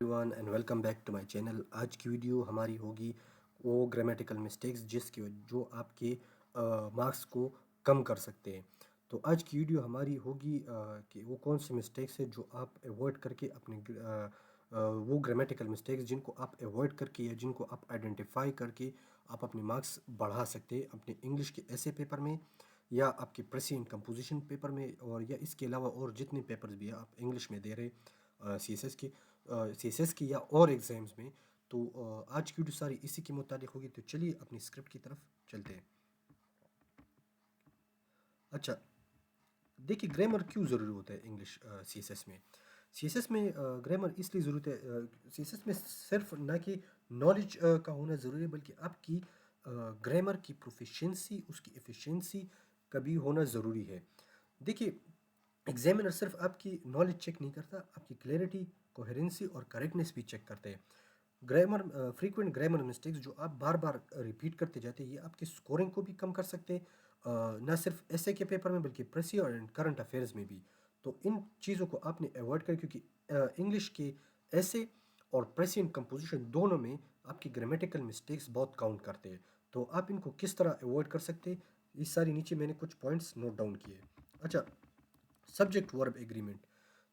Everyone and welcome back to my channel. آج کی video ہماری ہوگی وہ گرامیٹیکل مسٹیکس جو آپ کے مارکس کو کم کر سکتے ہیں. تو آج کی ویڈیو ہماری ہوگی کہ وہ کون سی مسٹیکس ہے جو آپ ایوائڈ کر کے اپنے وہ گرامیٹیکل مسٹیکس جن کو آپ ایوائڈ کر کے یا جن کو آپ آئیڈینٹیفائی کر کے آپ اپنے مارکس بڑھا سکتے ہیں اپنے انگلش کے ایسے پیپر میں یا آپ کے پریسی اینڈ کمپوزیشن پیپر میں، اور یا اس کے علاوہ اور جتنے پیپرز بھی آپ انگلش میں دے رہے سی ایس ایس کی یا اور ایگزامز میں. تو آج کی ویڈیو ساری اسی کے متعلق ہوگی. تو چلیے اپنی اسکرپٹ کی طرف چلتے ہیں. اچھا، دیکھیے گرامر کیوں ضروری ہوتا ہے انگلش سی ایس ایس میں گرامر اس لیے ضرورت ہے. سی ایس ایس میں صرف نہ کہ نالج کا ہونا ضروری ہے، بلکہ آپ کی گرامر کی پروفیشنسی، اس کی ایفیشنسی کا بھی ہونا ضروری ہے. دیکھیے ایگزامینر صرف آپ کی نالج چیک نہیں کرتا، آپ کی کلیئرٹی، کوہرنسی اور کریکٹنیس بھی چیک کرتے ہیں. گرامر فریکوینٹ گرامر مسٹیکس جو آپ بار بار ریپیٹ کرتے جاتے ہیں، یہ آپ کی سکورنگ کو بھی کم کر سکتے ہیں، نہ صرف ایسے کے پیپر میں بلکہ پریسی اور کرنٹ افیئرز میں بھی. تو ان چیزوں کو آپ نے ایوائڈ کریں، کیونکہ انگلش کے ایسے اور پریسی اینڈ کمپوزیشن دونوں میں آپ کی گرامیٹیکل مسٹیکس بہت کاؤنٹ کرتے ہیں. تو آپ ان کو کس طرح ایوائڈ کر سکتے ہیں، یہ ساری نیچے میں نے کچھ پوائنٹس نوٹ ڈاؤن کیے. اچھا، سبجیکٹ ورب ایگریمنٹ.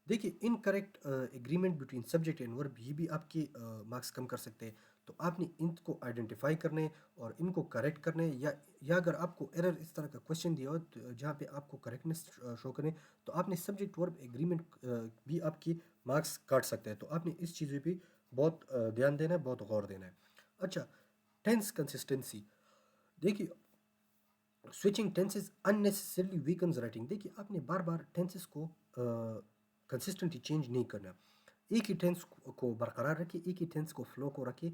دیکھیے ان correct agreement between subject and ورب یہ بھی آپ کے مارکس کم کر سکتے ہیں. تو آپ نے ان کو آئیڈینٹیفائی کرنے اور ان کو کریکٹ کرنے، یا اگر آپ کو ایرر اس طرح کا کوشچن دیا ہو جہاں پہ آپ کو کریکٹنیس شو کریں، تو آپ نے سبجیکٹ ورب ایگریمنٹ بھی آپ کی مارکس کاٹ سکتے ہیں. تو آپ نے اس چیزیں بھی بہت دھیان دینا ہے، بہت غور دینا ہے. اچھا، ٹینس کنسسٹنسی. دیکھیے سوئچنگ ٹینسز اننیسسریلی ویکنز رائٹنگ. دیکھیے آپ نے بار بار ٹینسز کو کنسسٹنٹلی چینج نہیں کرنا. ایک ہی ٹینس کو برقرار رکھے، ایک ہی ٹینس کو فلو کو رکھے.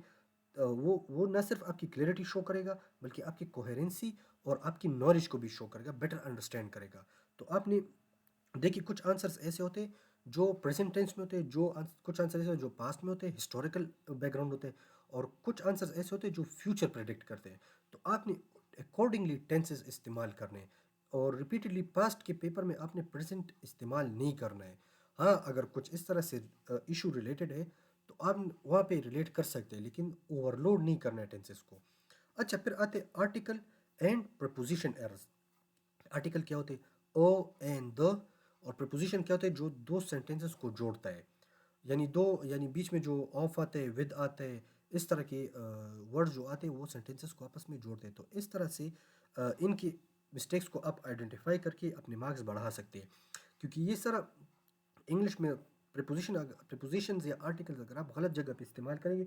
وہ نہ صرف آپ کی کلیئرٹی شو کرے گا بلکہ آپ کی کوہرنسی اور آپ کی نالج کو بھی شو کرے گا، بیٹر انڈرسٹینڈ کرے گا. تو آپ نے دیکھیے کچھ آنسرس ایسے ہوتے ہیں جو پریزنٹ ٹینس میں ہوتے ہیں، کچھ آنسر ایسے ہوتے ہیں جو پاسٹ میں ہوتے ہیں، ہسٹوریکل بیک گراؤنڈ ہوتے ہیں، اور کچھ آنسرس ایسے ہوتے ہیں جو فیوچر پریڈکٹ کرتے ہیں. تو آپ نے اکارڈنگلی ٹینسز استعمال کرنے ہیں، اور ریپیٹڈلی پاسٹ کے پیپر میں آپ نے پریزنٹ استعمال نہیں کرنا ہے. ہاں، اگر کچھ اس طرح سے ایشو ریلیٹڈ ہے تو آپ وہاں پہ ریلیٹ کر سکتے ہیں، لیکن اوور لوڈ نہیں کرنا ہے ٹینسز کو. اچھا، پھر آتے article and proposition errors. Article کیا ہوتے ہیں؟ او اینڈ دا. اور پرپوزیشن کیا ہوتے ہیں؟ جو دو سینٹینسز کو جوڑتا ہے. یعنی بیچ میں جو آف آتے ہیں، ود آتے ہیں، اس طرح کے ورڈ جو آتے ہیں وہ سینٹینسز کو آپس میں جوڑتے ہیں. تو اس طرح سے ان کی مسٹیکس کو آپ آئیڈینٹیفائی کر کے اپنے مارکس بڑھا سکتے ہیں. کیونکہ یہ سارا انگلش میں پریپوزیشنز یا آرٹیکلز اگر آپ غلط جگہ پہ استعمال کریں گے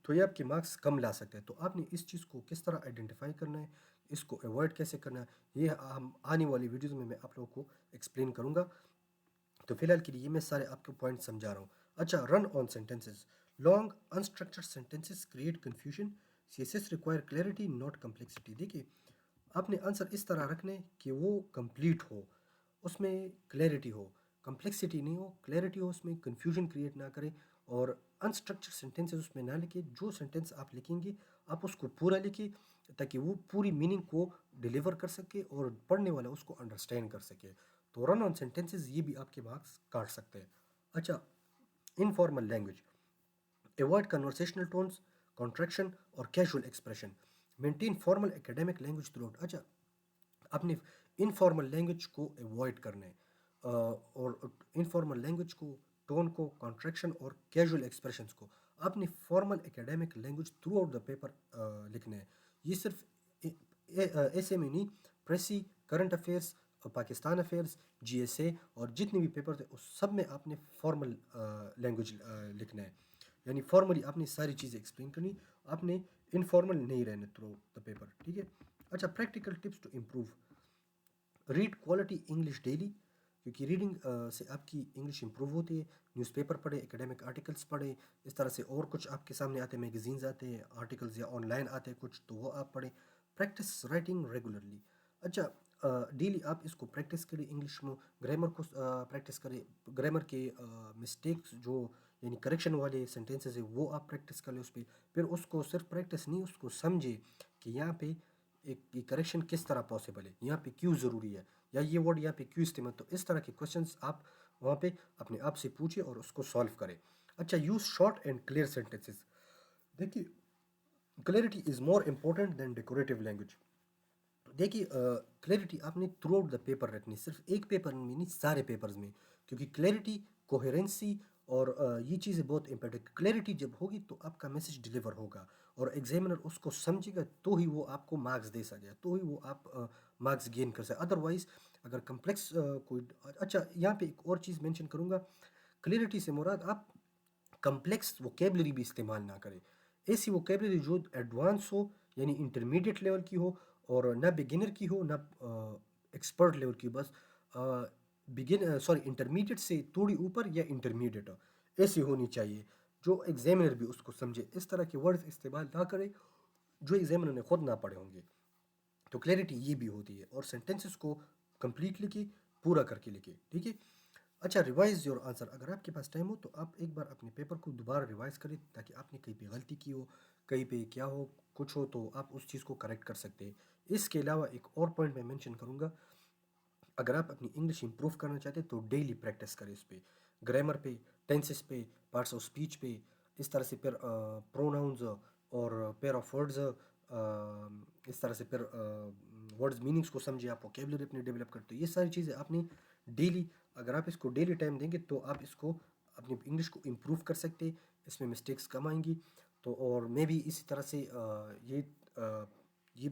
تو یہ آپ کے مارکس کم لا سکتے ہیں. تو آپ نے اس چیز کو کس طرح آئیڈینٹیفائی کرنا ہے، اس کو ایوائڈ کیسے کرنا ہے، یہ ہم آنے والی ویڈیوز میں آپ لوگوں کو ایکسپلین کروں گا. تو فی الحال کے لیے یہ میں سارے آپ کو پوائنٹ سمجھا رہا ہوں. اچھا، run on sentences. Long unstructured sentences create confusion. C S S require clarity not complexity. دیکھیے آپ نے آنسر اس طرح رکھنے کہ وہ کمپلیٹ ہو، اس میں کلیئرٹی ہو، کمپلیکسٹی نہیں ہو، کلیئرٹی ہو، اس میں کنفیوژن کریٹ نہ کرے. اور انسٹرکچر سینٹینسز اس میں نہ لکھے. جو سینٹینس آپ لکھیں گے آپ اس کو پورا لکھیں تاکہ وہ پوری میننگ کو ڈیلیور کر سکے اور پڑھنے والا اس کو انڈرسٹینڈ کر سکے. تو رن آن سینٹینسز یہ بھی آپ کے مارکس کاٹ سکتے ہیں. اچھا، informal language. Avoid conversational tones, contraction اور casual expression. Maintain formal academic language throughout. اچھا، اپنے انفارمل لینگویج کو ایوائڈ کرنا ہے، اور انفارمل لینگویج کو، ٹون کو، کانٹریکشن اور کیجول ایکسپریشنس کو آپ نے formal academic language throughout the paper لکھنا ہے. یہ صرف ایسے میں نہیں، precis, current affairs, Pakistan affairs, G S A اور جتنے بھی پیپر تھے اس سب میں آپ نے فارمل لینگویج لکھنا ہے. یعنی فارملی آپ نے ساری چیزیں ایکسپلین کرنی، آپ نے انفارمل نہیں رہنا تھرو دا پیپر. ٹھیک ہے. اچھا، practical tips to improve. Read quality English daily, کیونکہ ریڈنگ سے آپ کی انگلش امپروو ہوتی ہے. نیوز پیپر پڑھیں، اکیڈیمک آرٹیکلس پڑھیں، اس طرح سے اور کچھ آپ کے سامنے آتے ہیں، میگزینز آتے ہیں، آرٹیکلز یا آن لائن آتے ہیں کچھ، تو وہ آپ پڑھیں. Practice writing regularly. اچھا، ڈیلی آپ اس کو پریکٹس کریں، انگلش میں گرامر کو پریکٹس کریں. گرامر کے مسٹیکس جو یعنی کریکشن والے سینٹینسز ہیں وہ آپ پریکٹس کر لیں اس پہ. پھر اس کو صرف پریکٹس نہیں، اس کو سمجھے کہ یہاں پہ ایک کریکشن کس طرح پاسبل ہے، یہاں پہ کیوں ضروری ہے، یا یہ ورڈ یہاں پہ کیوں استعمال. تو اس طرح کے کوشچنس آپ وہاں پہ اپنے آپ سے پوچھیں اور اس کو سالو کریں. اچھا، use short and clear sentences. دیکھیے کلیئرٹی از مور امپورٹنٹ دین ڈیکوریٹو لینگویج. دیکھیے کلیئرٹی آپ نے تھرو آؤٹ دا پیپر رکھنی، صرف ایک پیپر میں نہیں، سارے پیپرز میں. کیونکہ کلیئرٹی، کوہیرنسی اور یہ چیزیں بہت امپورٹنٹ. کلیئرٹی جب ہوگی تو آپ کا میسج ڈلیور ہوگا اور ایگزامنر اس کو سمجھے گا، تو ہی وہ آپ کو مارکس دے سکے، تو ہی وہ آپ مارکس گین کر سکے. ادروائز اگر کمپلیکس کوئی. اچھا یہاں پہ ایک اور چیز مینشن کروں گا. کلیئرٹی سے مراد آپ کمپلیکس ووکیبلری بھی استعمال نہ کریں. ایسی ووکیبلری جو ایڈوانس ہو، یعنی انٹرمیڈیٹ لیول کی ہو، اور نہ بگنر کی ہو نہ ایکسپرٹ لیول کی. بس انٹرمیڈیٹ سے تھوڑی اوپر یا انٹرمیڈیٹ ہو، ایسی ہونی چاہیے جو ایگزامنر بھی اس کو سمجھے. اس طرح کے ورڈز استعمال نہ کرے جو ایگزامنر نے خود نہ پڑھے ہوں گے. تو کلیئرٹی یہ بھی ہوتی ہے. اور سینٹینسز کو کمپلیٹ لکھے، پورا کر کے لکھے، ٹھیک ہے. اچھا، ریوائز یور آنسر. اگر آپ کے پاس ٹائم ہو تو آپ ایک بار اپنے پیپر کو دوبارہ ریوائز کریں، تاکہ آپ نے کہیں پہ غلطی کی ہو، کہیں پہ کیا ہو، کچھ ہو تو آپ اس چیز کو کریکٹ کر سکتے ہیں. اس کے علاوہ ایک اور پوائنٹ میں مینشن کروں گا. اگر آپ اپنی انگلش امپروو کرنا چاہتے ہیں تو ڈیلی پریکٹس کریں اس پہ، گرامر پہ، ٹینسز پہ، پارٹس آف اسپیچ پہ. اس طرح سے پھر پروناؤنز اور پیئر آف ورڈز، اس طرح سے پھر ورڈز میننگس کو سمجھے، آپ ووکیبلری اپنی ڈیولپ کرتے. یہ ساری چیزیں آپ نے ڈیلی، اگر آپ اس کو ڈیلی ٹائم دیں گے تو آپ اس کو اپنی انگلش کو امپروو کر سکتے. اس میں مسٹیکس کم آئیں گی. تو اور میں بھی اسی طرح سے یہ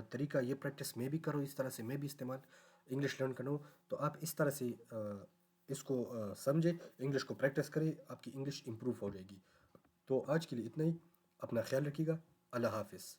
طریقہ، یہ پریکٹس میں بھی کروں، اس طرح سے میں بھی استعمال انگلش لرن کروں. تو آپ اس طرح سے اس کو سمجھے، انگلش کو پریکٹس کرے، آپ کی انگلش امپروو ہو جائے گی. تو آج کے لیے اتنا ہی. اپنا خیال رکھیے گا. اللہ حافظ.